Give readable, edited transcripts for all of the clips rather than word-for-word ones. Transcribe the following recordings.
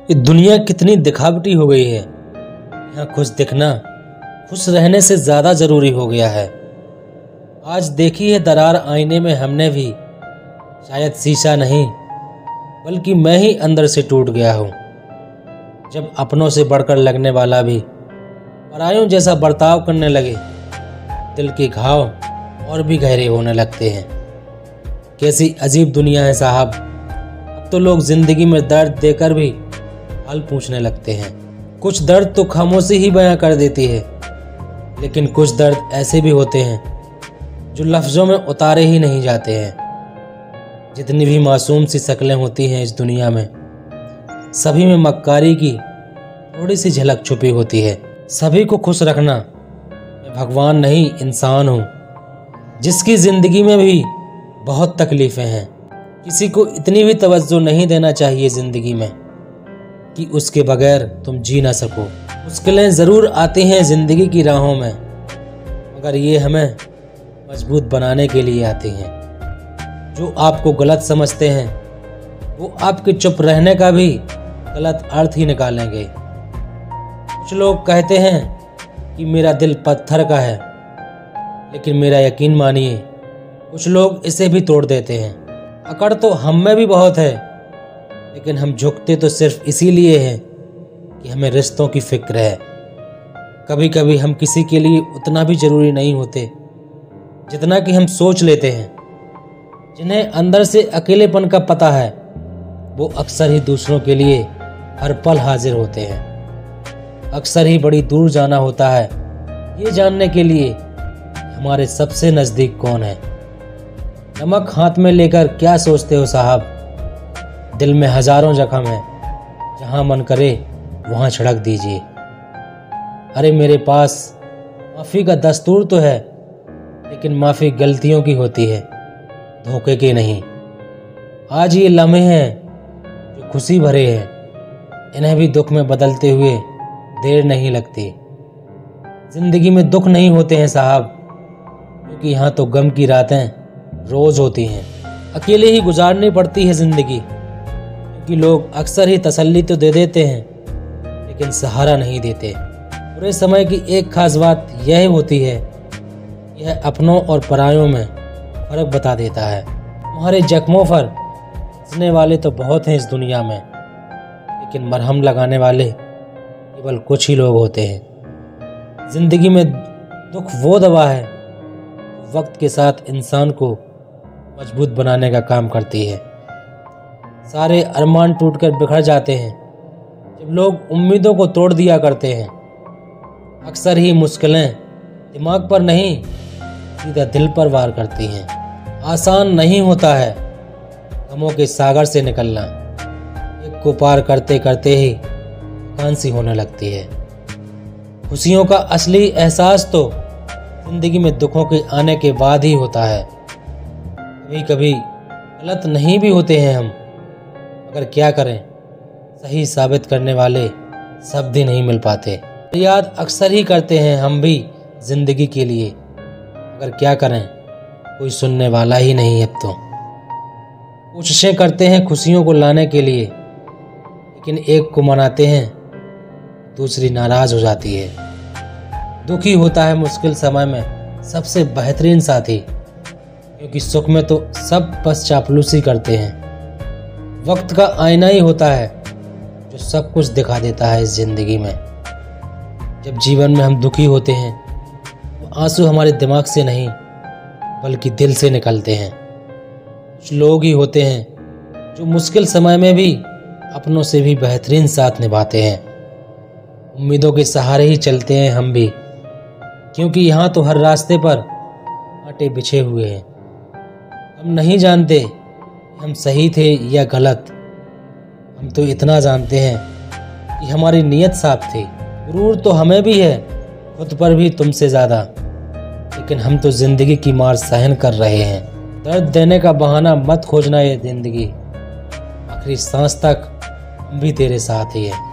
ये दुनिया कितनी दिखावटी हो गई है। यहाँ खुश दिखना खुश रहने से ज़्यादा ज़रूरी हो गया है। आज देखी है दरार आईने में हमने भी, शायद शीशा नहीं बल्कि मैं ही अंदर से टूट गया हूँ। जब अपनों से बढ़कर लगने वाला भी परायों जैसा बर्ताव करने लगे, दिल के घाव और भी गहरे होने लगते हैं। कैसी अजीब दुनिया है साहब। अब तो लोग जिंदगी में दर्द देकर भी हाल पूछने लगते हैं। कुछ दर्द तो खामोशी ही बयां कर देती है, लेकिन कुछ दर्द ऐसे भी होते हैं जो लफ्ज़ों में उतारे ही नहीं जाते हैं। जितनी भी मासूम सी शक्लें होती हैं इस दुनिया में, सभी में मक्कारी की थोड़ी सी झलक छुपी होती है। सभी को खुश रखना मैं भगवान नहीं इंसान हूँ, जिसकी ज़िंदगी में भी बहुत तकलीफ़ें हैं। किसी को इतनी भी तवज्जो नहीं देना चाहिए ज़िंदगी में कि उसके बगैर तुम जी ना सको। मुश्किलें ज़रूर आती हैं ज़िंदगी की राहों में, मगर ये हमें मजबूत बनाने के लिए आती हैं। जो आपको गलत समझते हैं वो आपके चुप रहने का भी गलत अर्थ ही निकालेंगे। कुछ लोग कहते हैं कि मेरा दिल पत्थर का है, लेकिन मेरा यकीन मानिए कुछ लोग इसे भी तोड़ देते हैं। अकड़ तो हम में भी बहुत है, लेकिन हम झुकते तो सिर्फ इसीलिए हैं कि हमें रिश्तों की फिक्र है। कभी कभी हम किसी के लिए उतना भी ज़रूरी नहीं होते जितना कि हम सोच लेते हैं। जिन्हें अंदर से अकेलेपन का पता है वो अक्सर ही दूसरों के लिए हर पल हाजिर होते हैं। अक्सर ही बड़ी दूर जाना होता है ये जानने के लिए हमारे सबसे नज़दीक कौन है। नमक हाथ में लेकर क्या सोचते हो साहब, दिल में हजारों जख्म है, जहां मन करे वहां छिड़क दीजिए। अरे मेरे पास माफ़ी का दस्तूर तो है, लेकिन माफ़ी गलतियों की होती है, धोखे की नहीं। आज ये लम्हे हैं जो खुशी भरे हैं, इन्हें भी दुख में बदलते हुए देर नहीं लगती। जिंदगी में दुख नहीं होते हैं साहब, क्योंकि यहाँ तो गम की रातें रोज होती हैं। अकेले ही गुजारनी पड़ती है जिंदगी, क्योंकि लोग अक्सर ही तसल्ली तो दे देते हैं, लेकिन सहारा नहीं देते। बुरे समय की एक खास बात यह होती है, यह अपनों और परायों में फर्क बता देता है। तुम्हारे जख्मों पर हंसने वाले तो बहुत हैं इस दुनिया में, लेकिन मरहम लगाने वाले केवल कुछ ही लोग होते हैं। जिंदगी में दुख वो दवा है वक्त के साथ इंसान को मजबूत बनाने का काम करती है। सारे अरमान टूटकर बिखर जाते हैं जब लोग उम्मीदों को तोड़ दिया करते हैं। अक्सर ही मुश्किलें दिमाग पर नहीं सीधा दिल पर वार करती हैं। आसान नहीं होता है गमों के सागर से निकलना, एक को पार करते करते ही थकान सी होने लगती है। खुशियों का असली एहसास तो जिंदगी में दुखों के आने के बाद ही होता है। कभी कभी गलत नहीं भी होते हैं हम, मगर क्या करें, सही साबित करने वाले शब्द ही नहीं मिल पाते। याद अक्सर ही करते हैं हम भी जिंदगी के लिए, मगर क्या करें, कोई सुनने वाला ही नहीं। अब तो कोशिशें करते हैं खुशियों को लाने के लिए, लेकिन एक को मनाते हैं दूसरी नाराज हो जाती है। दुखी होता है मुश्किल समय में सबसे बेहतरीन साथी, क्योंकि सुख में तो सब बस चापलूसी करते हैं। वक्त का आईना ही होता है जो सब कुछ दिखा देता है इस जिंदगी में। जब जीवन में हम दुखी होते हैं तो आंसू हमारे दिमाग से नहीं बल्कि दिल से निकलते हैं। कुछ लोग ही होते हैं जो मुश्किल समय में भी अपनों से भी बेहतरीन साथ निभाते हैं। उम्मीदों के सहारे ही चलते हैं हम भी, क्योंकि यहाँ तो हर रास्ते पर कांटे बिछे हुए हैं। हम नहीं जानते हम सही थे या गलत, हम तो इतना जानते हैं कि हमारी नीयत साफ थी। गुरूर तो हमें भी है, खुद पर भी तुमसे ज़्यादा, लेकिन हम तो ज़िंदगी की मार सहन कर रहे हैं। दर्द देने का बहाना मत खोजना ये ज़िंदगी, आखिरी सांस तक हम भी तेरे साथ ही हैं।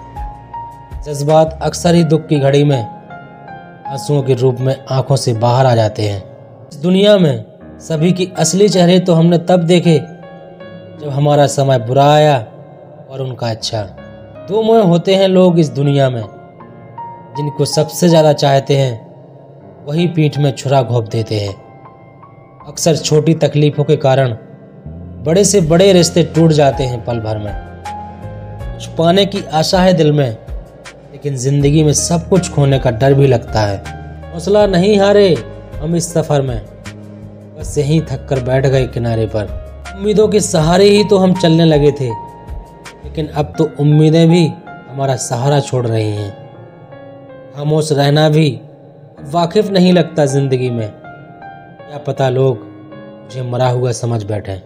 जज्बात अक्सर ही दुख की घड़ी में आंसुओं के रूप में आंखों से बाहर आ जाते हैं। इस दुनिया में सभी की असली चेहरे तो हमने तब देखे जब हमारा समय बुरा आया और उनका अच्छा। दो मुँह होते हैं लोग इस दुनिया में, जिनको सबसे ज़्यादा चाहते हैं वही पीठ में छुरा घोंप देते हैं। अक्सर छोटी तकलीफ़ों के कारण बड़े से बड़े रिश्ते टूट जाते हैं पल भर में। कुछ पाने की आशा है दिल में, लेकिन ज़िंदगी में सब कुछ खोने का डर भी लगता है। हौसला नहीं हारे हम इस सफ़र में, बस यहीं थक कर बैठ गए किनारे पर। उम्मीदों के सहारे ही तो हम चलने लगे थे, लेकिन अब तो उम्मीदें भी हमारा सहारा छोड़ रही हैं। खामोश रहना भी वाकिफ नहीं लगता ज़िंदगी में, क्या पता लोग मुझे मरा हुआ समझ बैठे।